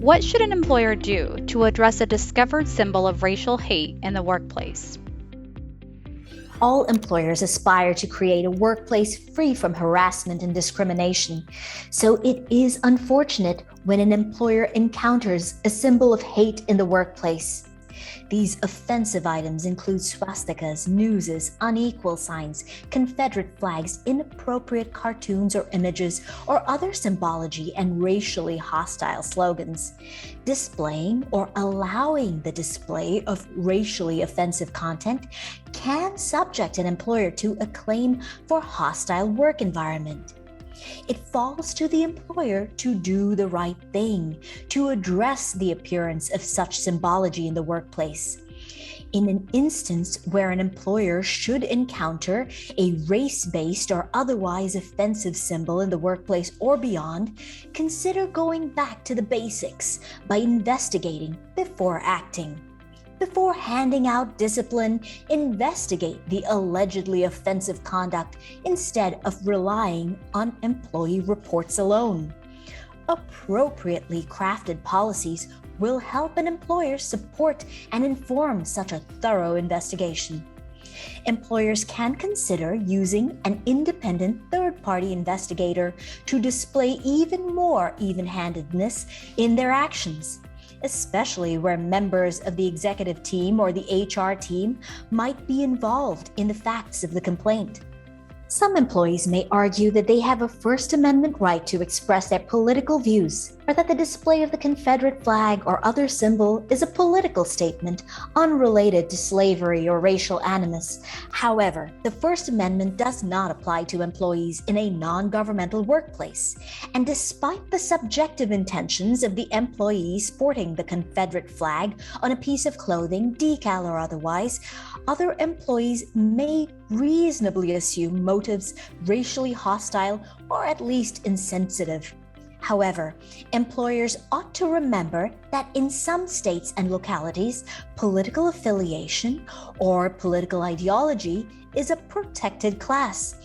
What should an employer do to address a discovered symbol of racial hate in the workplace? All employers aspire to create a workplace free from harassment and discrimination. So it is unfortunate when an employer encounters a symbol of hate in the workplace. These offensive items include swastikas, nooses, unequal signs, Confederate flags, inappropriate cartoons or images, or other symbology and racially hostile slogans. Displaying or allowing the display of racially offensive content can subject an employer to a claim for hostile work environment. It falls to the employer to do the right thing, to address the appearance of such symbology in the workplace. In an instance where an employer should encounter a race-based or otherwise offensive symbol in the workplace or beyond, consider going back to the basics by investigating before acting. Before handing out discipline, investigate the allegedly offensive conduct instead of relying on employee reports alone. Appropriately crafted policies will help an employer support and inform such a thorough investigation. Employers can consider using an independent third-party investigator to display even more even-handedness in their actions, especially where members of the executive team or the HR team might be involved in the facts of the complaint. Some employees may argue that they have a First Amendment right to express their political views, or that the display of the Confederate flag or other symbol is a political statement unrelated to slavery or racial animus. However, the First Amendment does not apply to employees in a non-governmental workplace, and despite the subjective intentions of the employee sporting the Confederate flag on a piece of clothing, decal or otherwise, other employees may reasonably assume motives racially hostile or at least insensitive. However, employers ought to remember that in some states and localities, political affiliation or political ideology is a protected class.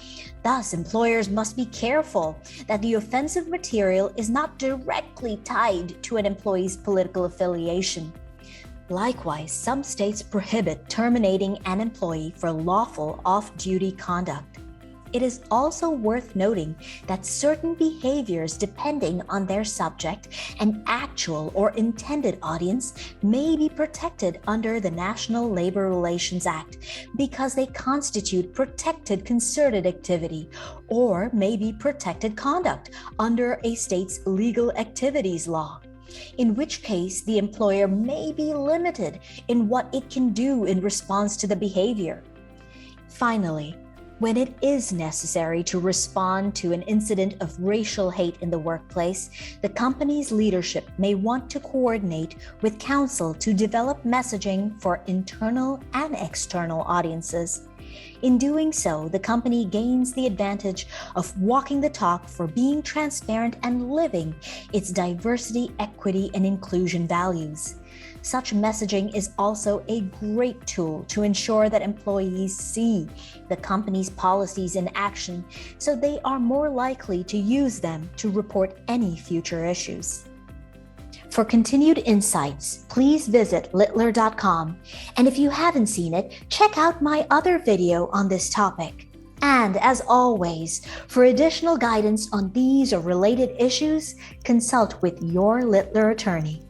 Thus, employers must be careful that the offensive material is not directly tied to an employee's political affiliation. Likewise, some states prohibit terminating an employee for lawful off-duty conduct. It is also worth noting that certain behaviors, depending on their subject and actual or intended audience, may be protected under the National Labor Relations Act because they constitute protected concerted activity, or may be protected conduct under a state's legal activities law, in which case the employer may be limited in what it can do in response to the behavior. Finally, when it is necessary to respond to an incident of racial hate in the workplace, the company's leadership may want to coordinate with counsel to develop messaging for internal and external audiences. In doing so, the company gains the advantage of walking the talk for being transparent and living its diversity, equity, and inclusion values. Such messaging is also a great tool to ensure that employees see the company's policies in action, so they are more likely to use them to report any future issues. For continued insights, please visit littler.com, and if you haven't seen it, check out my other video on this topic. And as always, for additional guidance on these or related issues, consult with your Littler attorney.